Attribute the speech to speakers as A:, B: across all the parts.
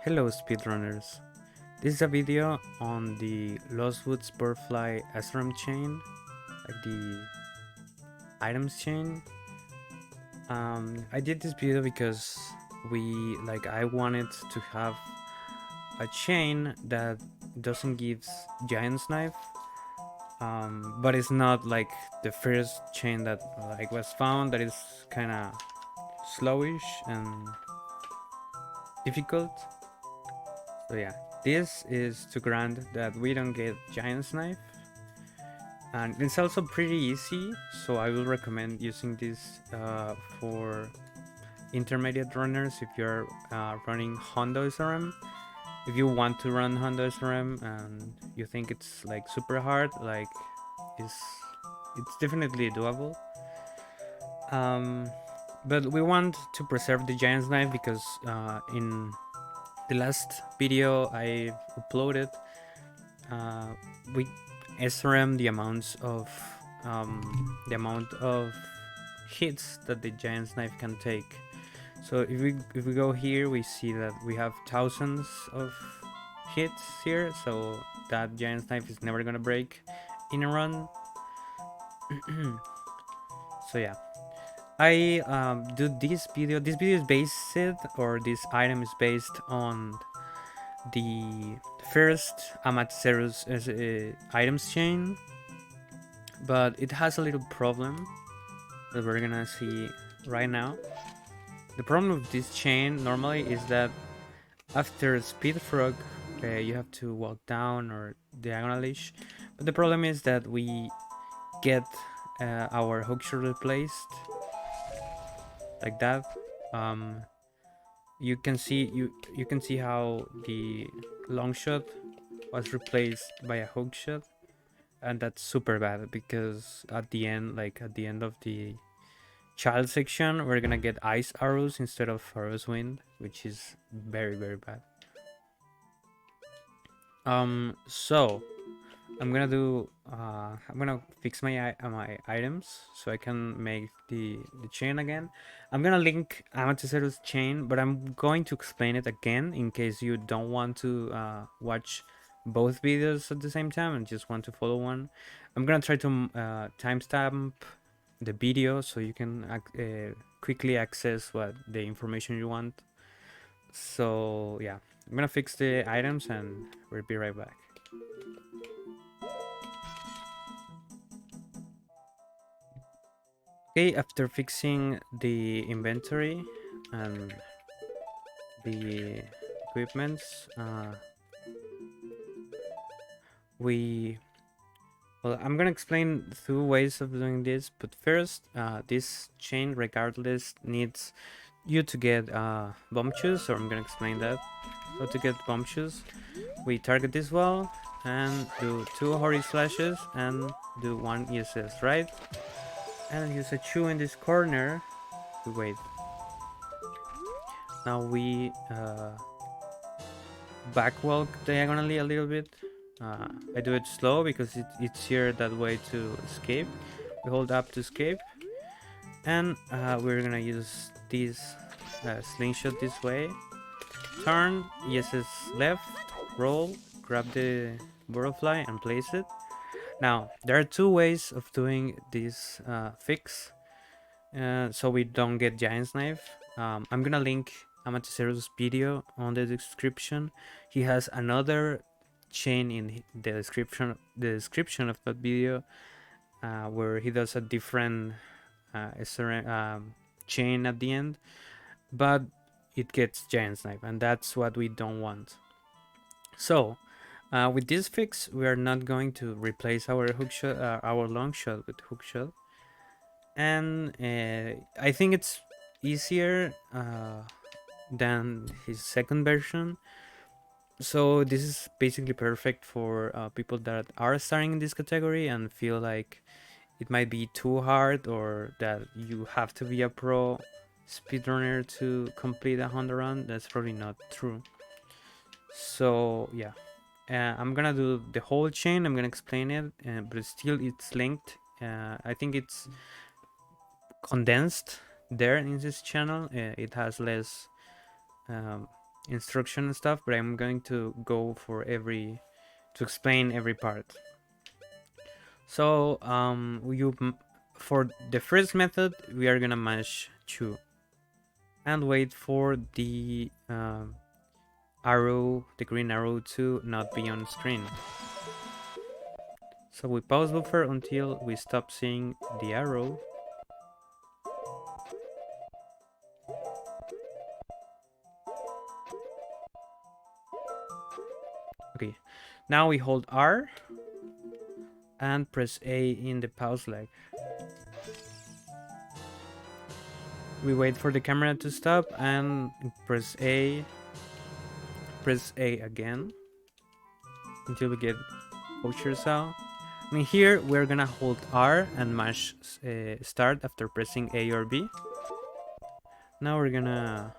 A: Hello speedrunners, this is a video on the Lostwoods Butterfly SRM chain, like the items chain. I did this video because I wanted to have a chain that doesn't give Giant's Knife, but it's not like the first chain that was found that is kind of slowish and difficult. So yeah, this is to grant that we don't get Giant's Knife, and it's also pretty easy, so I will recommend using this for intermediate runners if you're running Hondo SRM. If you want to run Hondo SRM and you think it's like super hard, it's definitely doable. But we want to preserve the Giant's Knife because in the last video I uploaded, we SRM the amount of hits that the Giant's Knife can take. So if we go here, we see that we have thousands of hits here, so that Giant's Knife is never gonna break in a run. So yeah, I do this video. This video is based, or this item is based on the first Amateseru's items chain, but it has a little problem that we're gonna see right now. The problem with this chain normally is that after Speed Frog, you have to walk down or diagonalish, but the problem is that we get our hookshot replaced like that. You can see how the long shot was replaced by a hook shot, and that's super bad because at the end of the child section, we're gonna get ice arrows instead of Pharaoh's Wind, which is very bad. So I'm gonna fix my items so I can make the chain again. I'm gonna link Amateseru's chain, but I'm going to explain it again in case you don't want to watch both videos at the same time and just want to follow one. I'm gonna try to timestamp the video so you can quickly access what the information you want. So yeah, I'm gonna fix the items and we'll be right back. Okay, after fixing the inventory and the equipments, I'm gonna explain two ways of doing this, but first, this chain regardless needs you to get Bombchus, so I'm gonna explain that. How to get Bombchus. We target this wall and do 2 Hori slashes and do 1 ESS, right? And use a chew in this corner to wait. Now we back walk diagonally a little bit. I do it slow because it's here that way to escape. We hold up to escape, and we're gonna use this slingshot this way. Turn, ESS left, roll, grab the butterfly and place it. Now there are 2 ways of doing this fix, so we don't get Giant's Knife. I'm gonna link Amateseru's video on the description. He has another chain in the description of that video where he does a different SRM chain at the end, but it gets Giant's Knife, and that's what we don't want. So with this fix, we are not going to replace our hookshot, our long shot with hookshot, and I think it's easier than his second version. So this is basically perfect for people that are starting in this category and feel like it might be too hard, or that you have to be a pro speedrunner to complete a Honda run. That's probably not true. So yeah, I'm gonna do the whole chain. I'm gonna explain it, but it's linked. I think it's condensed there in this channel. It has less instruction and stuff, but I'm going to go for to explain every part. So for the first method, we are gonna mash 2 and wait for the arrow, the green arrow, to not be on screen. So we pause buffer until we stop seeing the arrow. Okay, now we hold R and press A in the pause lag. We wait for the camera to stop and press A again until we get poachers out. And here we're gonna hold R and mash start after pressing A or B. Now we're gonna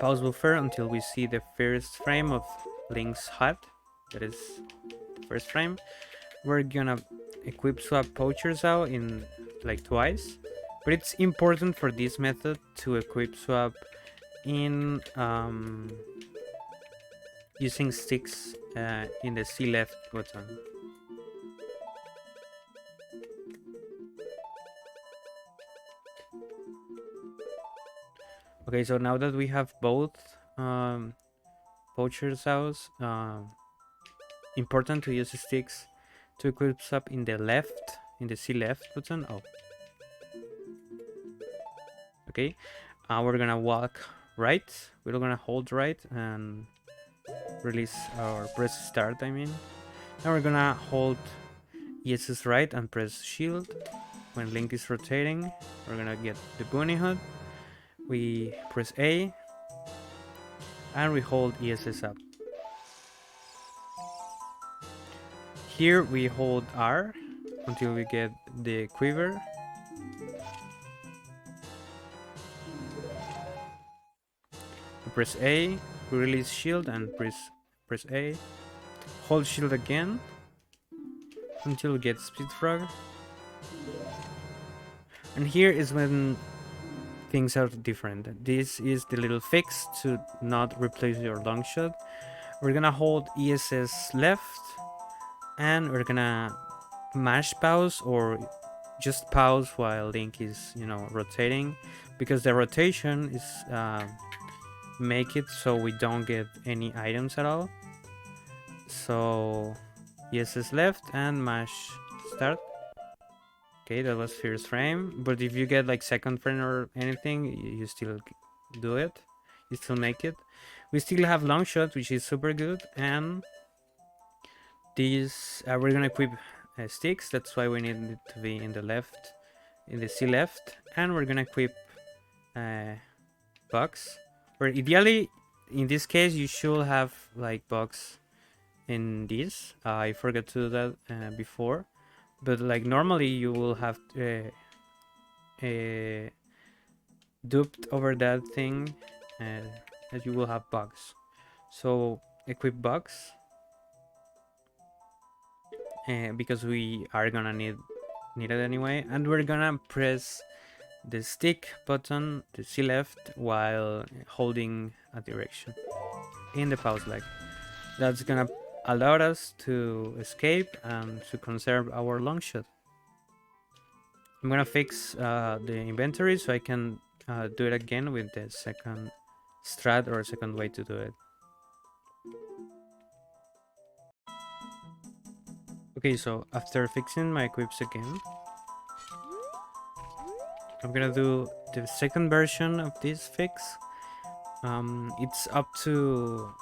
A: pause buffer until we see the first frame of Link's hut. That is the first frame. We're gonna equip swap poachers out in like twice, but it's important for this method to equip swap in using sticks in the C left button. Okay, so now that we have both poachers house, important to use sticks to equip swap in the left, in the C left button. Oh, okay. We're gonna walk right. We're gonna hold right and release or press start. I mean, now we're gonna hold ESS right and press shield. When Link is rotating, we're gonna get the bunny hood. We press A and we hold ESS up. Here we hold R until we get the quiver. We press A, we release shield and press A. Hold shield again until we get speed frog. And here is when things are different. This is the little fix to not replace your long shot. We're gonna hold ESS left and we're gonna mash pause or just pause while Link is, rotating, because the rotation is make it so we don't get any items at all. So ESS left and mash start. Okay, that was first frame, but if you get like second frame or anything, you still do it. You still make it. We still have long shot, which is super good, and these we're gonna equip sticks. That's why we need it to be in the left, in the C left, and we're gonna equip bugs. Or ideally, in this case, you should have like bugs in this. I forgot to do that before. But like normally you will have duped over that thing that you will have bugs. So equip bugs because we are gonna need it anyway, and we're gonna press the stick button, the C left, while holding a direction in the pause lag. That's gonna allow us to escape and to conserve our long shot. I'm gonna fix the inventory so I can do it again with the second strat or second way to do it. Okay, so after fixing my equips again, I'm gonna do the second version of this fix. It's up to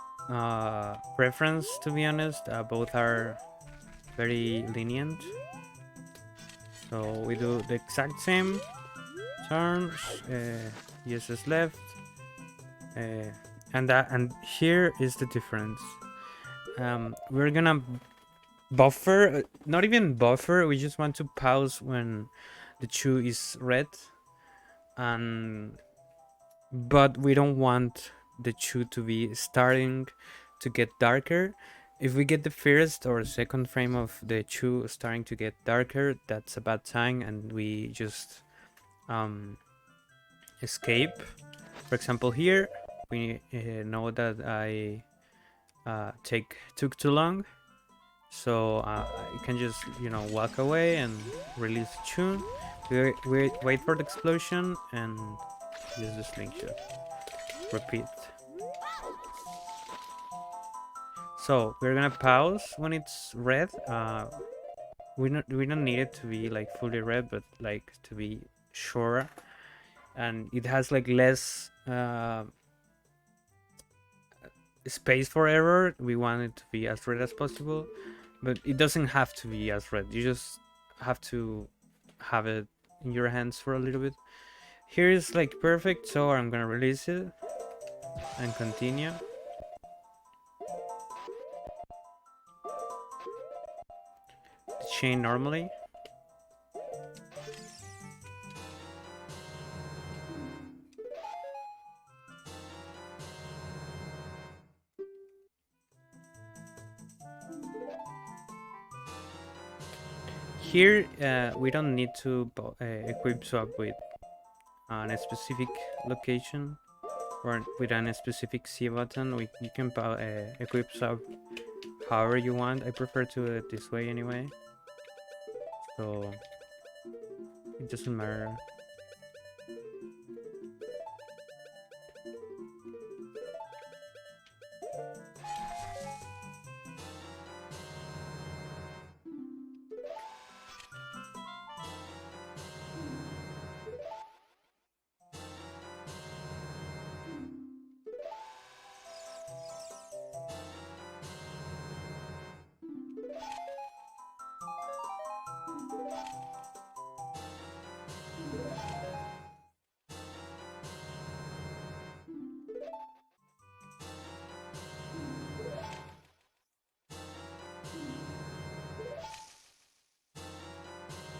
A: preference, to be honest. Both are very lenient. So we do the exact same turn, ESS left, and here is the difference. We're gonna buffer, not even buffer. We just want to pause when the chew is red, but we don't want the chew to be starting to get darker. If we get the first or second frame of the chew starting to get darker, that's a bad sign and we just escape. For example, here we know that I took too long, so you can just walk away and release the tune. We wait for the explosion and use the slingshot. Repeat. So we're gonna pause when it's red. We don't need it to be like fully red, but like to be sure, and it has like less space for error. We want it to be as red as possible, but it doesn't have to be as red. You just have to have it in your hands for a little bit. Here is like perfect, so I'm gonna release it and continue. The chain normally. Here we don't need to equip swap with on a specific location or with a specific C button. You can equip swap however you want. I prefer to do it this way anyway, so it doesn't matter.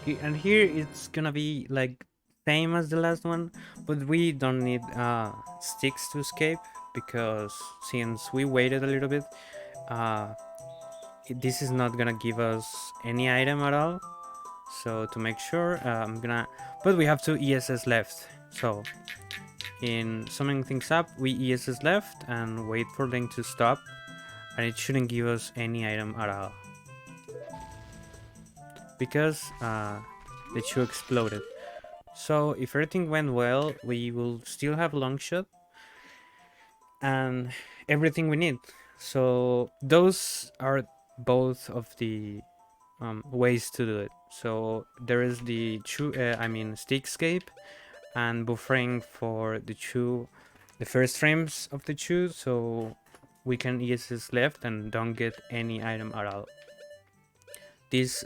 A: Okay, and here it's gonna be like same as the last one, but we don't need sticks to escape, because since we waited a little bit, uh, this is not gonna give us any item at all. So to make sure, I'm gonna, but we have two ESS left. So in summing things up, we ESS left and wait for them to stop, and it shouldn't give us any item at all, because the two exploded. So if everything went well, we will still have long shot and everything we need. So those are both of the ways to do it. So there is the stick escape and buffering for the first frames of the chew, so we can ESS left and don't get any item at all. This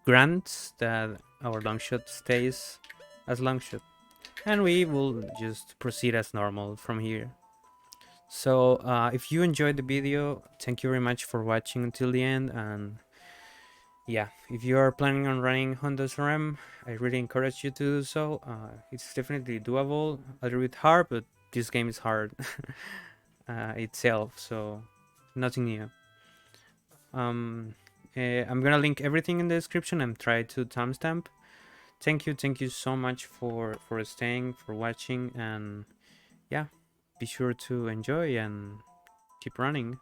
A: grants that our longshot stays as longshot, and we will just proceed as normal from here. So if you enjoyed the video, thank you very much for watching until the end, and yeah, if you are planning on running Honda SRM, I really encourage you to do so. It's definitely doable, a little bit hard, but this game is hard itself, so nothing new. I'm gonna link everything in the description and try to timestamp. Thank you so much for staying, for watching, and yeah, be sure to enjoy and keep running.